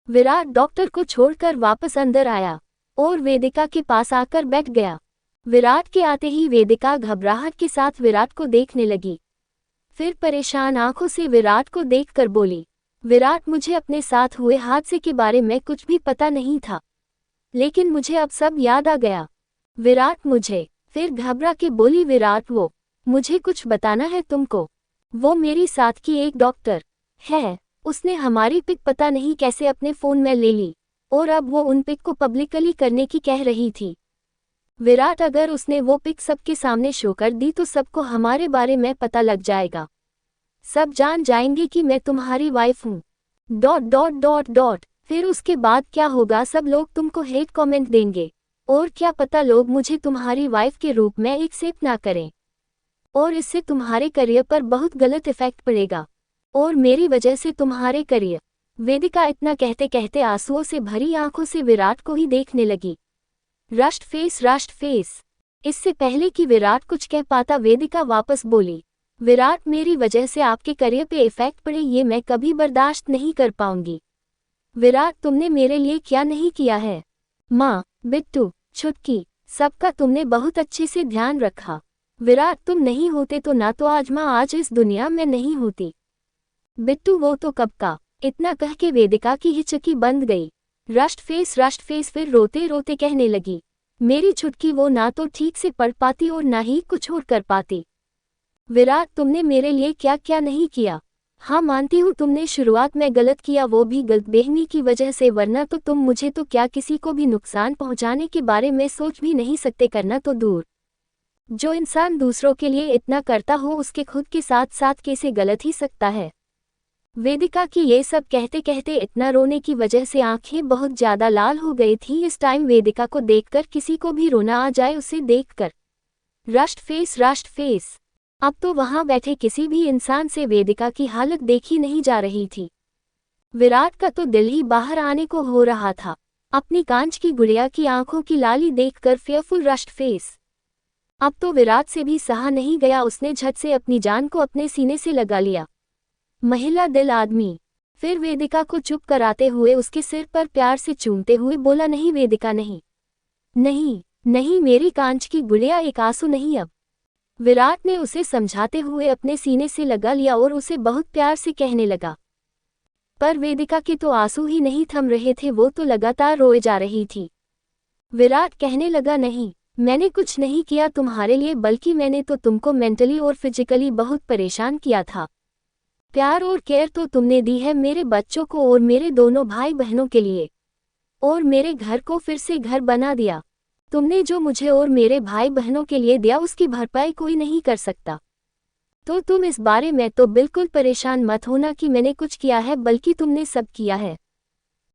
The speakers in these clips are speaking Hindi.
विराट डॉक्टर को छोड़कर वापस अंदर आया और वेदिका के पास आकर बैठ गया। विराट के आते ही वेदिका घबराहट के साथ विराट को देखने लगी। फिर परेशान आंखों से विराट को देखकर बोली, विराट, मुझे अपने साथ हुए हादसे के बारे में कुछ भी पता नहीं था, लेकिन मुझे अब सब याद आ गया। विराट मुझे फिर घबरा के बोली, विराट वो मुझे कुछ बताना है तुमको। वो मेरी साथ की एक डॉक्टर है, उसने हमारी पिक पता नहीं कैसे अपने फ़ोन में ले ली और अब वो उन पिक को पब्लिकली करने की कह रही थी। विराट, अगर उसने वो पिक सबके सामने शो कर दी तो सबको हमारे बारे में पता लग जाएगा, सब जान जाएंगे कि मैं तुम्हारी वाइफ हूँ। फिर उसके बाद क्या होगा, सब लोग तुमको हेट कमेंट देंगे और क्या पता लोग मुझे तुम्हारी वाइफ के रूप में एक्सेप्ट ना करें और इससे तुम्हारे करियर पर बहुत गलत इफेक्ट पड़ेगा और मेरी वजह से तुम्हारे करियर। वेदिका इतना कहते कहते आंसुओं से भरी आंखों से विराट को ही देखने लगी। रश्ट फेस। इससे पहले कि विराट कुछ कह पाता वेदिका वापस बोली, विराट, मेरी वजह से आपके करियर पे इफेक्ट पड़े ये मैं कभी बर्दाश्त नहीं कर पाऊंगी। विराट, तुमने मेरे लिए क्या नहीं किया है। माँ, बिट्टू, छुटकी, सबका तुमने बहुत अच्छे से ध्यान रखा। विराट, तुम नहीं होते तो ना तो आज माँ आज इस दुनिया में नहीं होती। बिट्टू, वो तो कब का। इतना कह के वेदिका की हिचकी बंद गई। रश्ट फेस फिर रोते रोते कहने लगी, मेरी छुटकी, वो ना तो ठीक से पढ़ पाती और ना ही कुछ और कर पाती। विराट, तुमने मेरे लिए क्या क्या नहीं किया। हाँ, मानती हूँ तुमने शुरुआत में गलत किया, वो भी गलतफहमी की वजह से, वरना तो तुम मुझे तो क्या किसी को भी नुकसान पहुँचाने के बारे में सोच भी नहीं सकते, करना तो दूर। जो इंसान दूसरों के लिए इतना करता हो उसके खुद के साथ साथ कैसे गलत ही सकता है। वेदिका की ये सब कहते कहते इतना रोने की वजह से आंखें बहुत ज्यादा लाल हो गई थी। इस टाइम वेदिका को देखकर किसी को भी रोना आ जाए उसे देखकर। रश्ट फेस। अब तो वहां बैठे किसी भी इंसान से वेदिका की हालत देखी नहीं जा रही थी। विराट का तो दिल ही बाहर आने को हो रहा था। अपनी कांच की गुड़िया की आंखों की लाली देखकर फेयरफुल रश्ट फेस। अब तो विराट से भी सहा नहीं गया, उसने झट से अपनी जान को अपने सीने से लगा लिया। महिला दिल आदमी। फिर वेदिका को चुप कराते हुए उसके सिर पर प्यार से चूमते हुए बोला, नहीं वेदिका, नहीं, मेरी कांच की गुड़िया, एक आंसू नहीं अब। विराट ने उसे समझाते हुए अपने सीने से लगा लिया और उसे बहुत प्यार से कहने लगा। पर वेदिका के तो आंसू ही नहीं थम रहे थे, वो तो लगातार रोए जा रही थी। विराट कहने लगा, नहीं, मैंने कुछ नहीं किया तुम्हारे लिए, बल्कि मैंने तो तुमको मेंटली और फिजिकली बहुत परेशान किया था। प्यार और केयर तो तुमने दी है मेरे बच्चों को और मेरे दोनों भाई बहनों के लिए, और मेरे घर को फिर से घर बना दिया। तुमने जो मुझे और मेरे भाई बहनों के लिए दिया उसकी भरपाई कोई नहीं कर सकता। तो तुम इस बारे में तो बिल्कुल परेशान मत होना कि मैंने कुछ किया है, बल्कि तुमने सब किया है।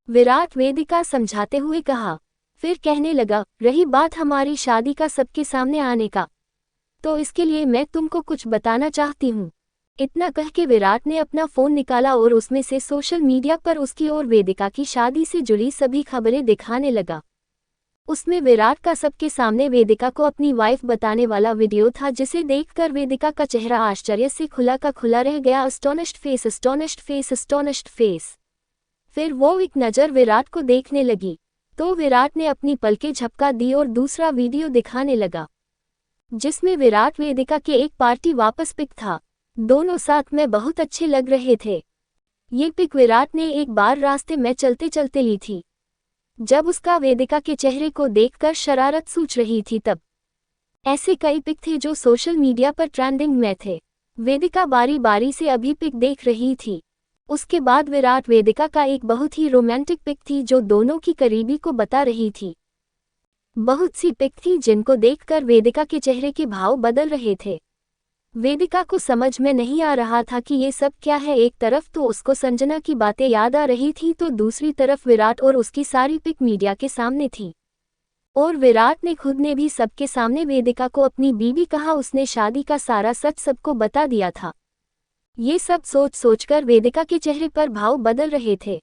विराट वेदिका समझाते हुए कहा। फिर कहने लगा, रही बात हमारी शादी का सबके सामने आने का, तो इसके लिए मैं तुमको कुछ बताना चाहती हूँ। इतना कह के विराट ने अपना फोन निकाला और उसमें से सोशल मीडिया पर उसकी और वेदिका की शादी से जुड़ी सभी खबरें दिखाने लगा। उसमें विराट का सबके सामने वेदिका को अपनी वाइफ बताने वाला वीडियो था, जिसे देखकर वेदिका का चेहरा आश्चर्य से खुला का खुला रह गया। अस्टोनिश्ड फेस। फिर वो एक नज़र विराट को देखने लगी तो विराट ने अपनी पलकें झपका दी और दूसरा वीडियो दिखाने लगा, जिसमें विराट वेदिका के एक पार्टी वापस पिक था। दोनों साथ में बहुत अच्छे लग रहे थे। ये पिक विराट ने एक बार रास्ते में चलते चलते ली थी, जब उसका वेदिका के चेहरे को देखकर शरारत सूझ रही थी। तब ऐसे कई पिक थे जो सोशल मीडिया पर ट्रेंडिंग में थे। वेदिका बारी बारी से अभी पिक देख रही थी। उसके बाद विराट वेदिका का एक बहुत ही रोमांटिक पिक थी जो दोनों की करीबी को बता रही थी। बहुत सी पिक थी जिनको देखकर वेदिका के चेहरे के भाव बदल रहे थे। वेदिका को समझ में नहीं आ रहा था कि ये सब क्या है। एक तरफ तो उसको संजना की बातें याद आ रही थी, तो दूसरी तरफ विराट और उसकी सारी पिक मीडिया के सामने थी। और विराट ने खुद ने भी सबके सामने वेदिका को अपनी बीवी कहा, उसने शादी का सारा सच सबको बता दिया था। ये सब सोच सोचकर वेदिका के चेहरे पर भाव बदल रहे थे।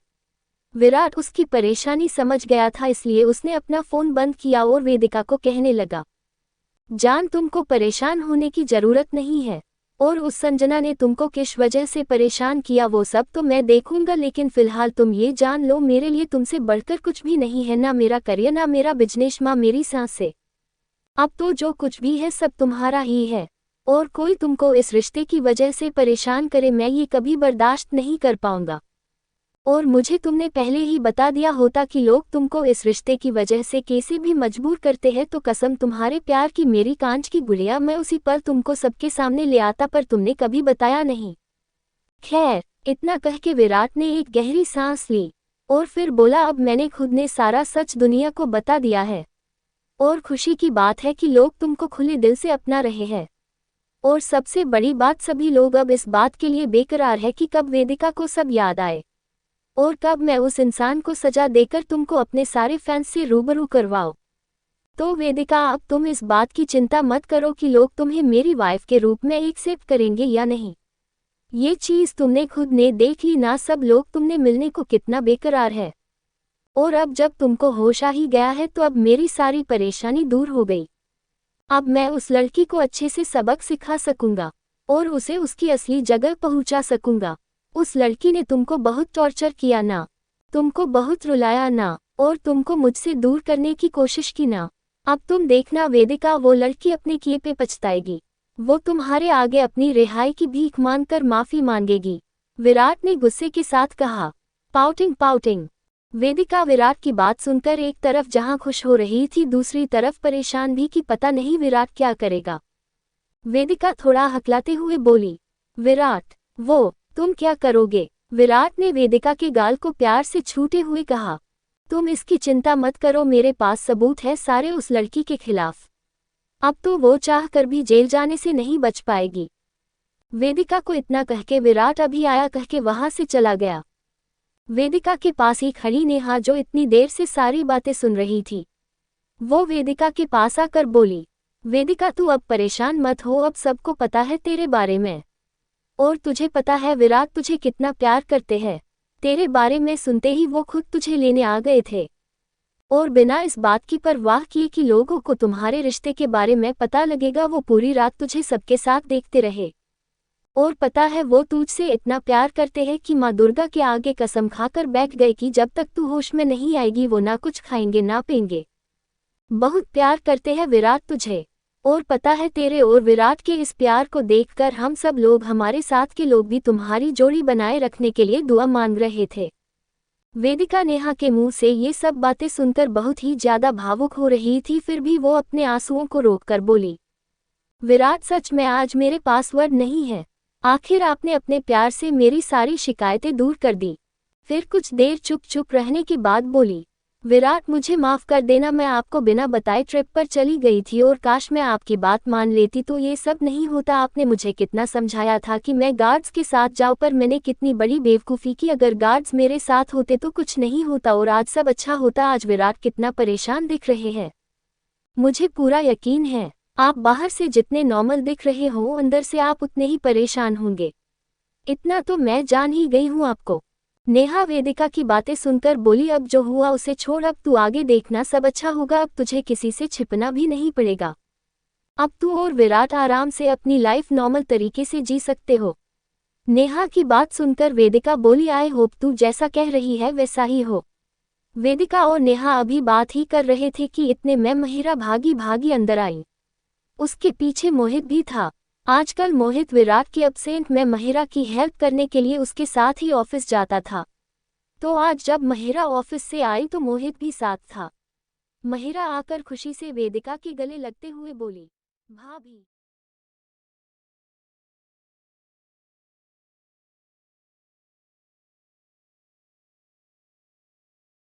विराट उसकी परेशानी समझ गया था, इसलिए उसने अपना फोन बंद किया और वेदिका को कहने लगा, जान, तुमको परेशान होने की जरूरत नहीं है और उस संजना ने तुमको किस वजह से परेशान किया वो सब तो मैं देखूंगा, लेकिन फिलहाल तुम ये जान लो मेरे लिए तुमसे बढ़कर कुछ भी नहीं है, ना मेरा करियर ना मेरा बिजनेस माँ मेरी सांसें। अब तो जो कुछ भी है सब तुम्हारा ही है, और कोई तुमको इस रिश्ते की वजह से परेशान करे मैं ये कभी बर्दाश्त नहीं कर पाऊंगा। और मुझे तुमने पहले ही बता दिया होता कि लोग तुमको इस रिश्ते की वजह से कैसे भी मजबूर करते हैं, तो कसम तुम्हारे प्यार की मेरी कांच की गुड़िया मैं उसी पल तुमको सबके सामने ले आता, पर तुमने कभी बताया नहीं। खैर, इतना कह के विराट ने एक गहरी सांस ली और फिर बोला, अब मैंने खुद ने सारा सच दुनिया को बता दिया है, और खुशी की बात है कि लोग तुमको खुले दिल से अपना रहे हैं। और सबसे बड़ी बात, सभी लोग अब इस बात के लिए बेकरार है कि कब वेदिका को सब याद आए और कब मैं उस इंसान को सजा देकर तुमको अपने सारे फैंस से रूबरू करवाऊं। तो वेदिका, अब तुम इस बात की चिंता मत करो कि लोग तुम्हें मेरी वाइफ के रूप में एक्सेप्ट करेंगे या नहीं। ये चीज़ तुमने खुद ने देख ली ना, सब लोग तुमने मिलने को कितना बेकरार है। और अब जब तुमको होश आ ही गया है तो अब मेरी सारी परेशानी दूर हो गई। अब मैं उस लड़की को अच्छे से सबक सिखा सकूंगा और उसे उसकी असली जगह पहुंचा सकूंगा। उस लड़की ने तुमको बहुत टॉर्चर किया ना, तुमको बहुत रुलाया ना, और तुमको मुझसे दूर करने की कोशिश की ना। अब तुम देखना वेदिका, वो लड़की अपने किए पे पछताएगी। वो तुम्हारे आगे अपनी रिहाई की भीख मांगकर माफी मांगेगी। विराट ने गुस्से के साथ कहा। Pouting pouting. वेदिका विराट की बात सुनकर एक तरफ जहां खुश हो रही थी दूसरी तरफ परेशान भी कि पता नहीं विराट क्या करेगा। वेदिका थोड़ा हकलाते हुए बोली, विराट, वो तुम क्या करोगे? विराट ने वेदिका के गाल को प्यार से छूते हुए कहा, तुम इसकी चिंता मत करो, मेरे पास सबूत है सारे उस लड़की के खिलाफ। अब तो वो चाह कर भी जेल जाने से नहीं बच पाएगी। वेदिका को इतना कह के विराट अभी आया कह के वहां से चला गया। वेदिका के पास ही खड़ी नेहा, जो इतनी देर से सारी बातें सुन रही थी, वो वेदिका के पास आकर बोली, वेदिका तू अब परेशान मत हो, अब सबको पता है तेरे बारे में, और तुझे पता है विराट तुझे कितना प्यार करते हैं। तेरे बारे में सुनते ही वो खुद तुझे लेने आ गए थे, और बिना इस बात की परवाह किए कि लोगों को तुम्हारे रिश्ते के बारे में पता लगेगा, वो पूरी रात तुझे सबके साथ देखते रहे। और पता है वो तुझसे इतना प्यार करते हैं कि माँ दुर्गा के आगे कसम खाकर बैठ गए कि जब तक तू होश में नहीं आएगी वो ना कुछ खाएंगे ना पेंगे। बहुत प्यार करते हैं विराट तुझे, और पता है तेरे और विराट के इस प्यार को देखकर हम सब लोग, हमारे साथ के लोग भी तुम्हारी जोड़ी बनाए रखने के लिए दुआ मांग रहे थे। वेदिका नेहा के मुंह से ये सब बातें सुनकर बहुत ही ज्यादा भावुक हो रही थी, फिर भी वो अपने आंसुओं को रोककर बोली, विराट सच में आज मेरे पास वर्ड नहीं है। आखिर आपने अपने प्यार से मेरी सारी शिकायतें दूर कर दी। फिर कुछ देर चुप चुप रहने के बाद बोली, विराट मुझे माफ कर देना, मैं आपको बिना बताए ट्रिप पर चली गई थी, और काश मैं आपकी बात मान लेती तो ये सब नहीं होता। आपने मुझे कितना समझाया था कि मैं गार्ड्स के साथ जाऊं, पर मैंने कितनी बड़ी बेवकूफ़ी की। अगर गार्ड्स मेरे साथ होते तो कुछ नहीं होता और आज सब अच्छा होता। आज विराट कितना परेशान दिख रहे हैं, मुझे पूरा यकीन है आप बाहर से जितने नॉर्मल दिख रहे हो अंदर से आप उतने ही परेशान होंगे। इतना तो मैं जान ही गई हूँ आपको। नेहा वेदिका की बातें सुनकर बोली, अब जो हुआ उसे छोड़, अब तू आगे देखना, सब अच्छा होगा। अब तुझे किसी से छिपना भी नहीं पड़ेगा। अब तू और विराट आराम से अपनी लाइफ नॉर्मल तरीके से जी सकते हो। नेहा की बात सुनकर वेदिका बोली, आई होप तू जैसा कह रही है वैसा ही हो। वेदिका और नेहा अभी बात ही कर रहे थे कि इतने में महिरा भागी भागी अंदर आई। उसके पीछे मोहित भी था। आजकल मोहित विराट के एब्सेंट में महिरा की हेल्प करने के लिए उसके साथ ही ऑफिस जाता था। तो आज जब महिरा ऑफिस से आई तो मोहित भी साथ था। महिरा आकर खुशी से वेदिका के गले लगते हुए बोली, भाभी।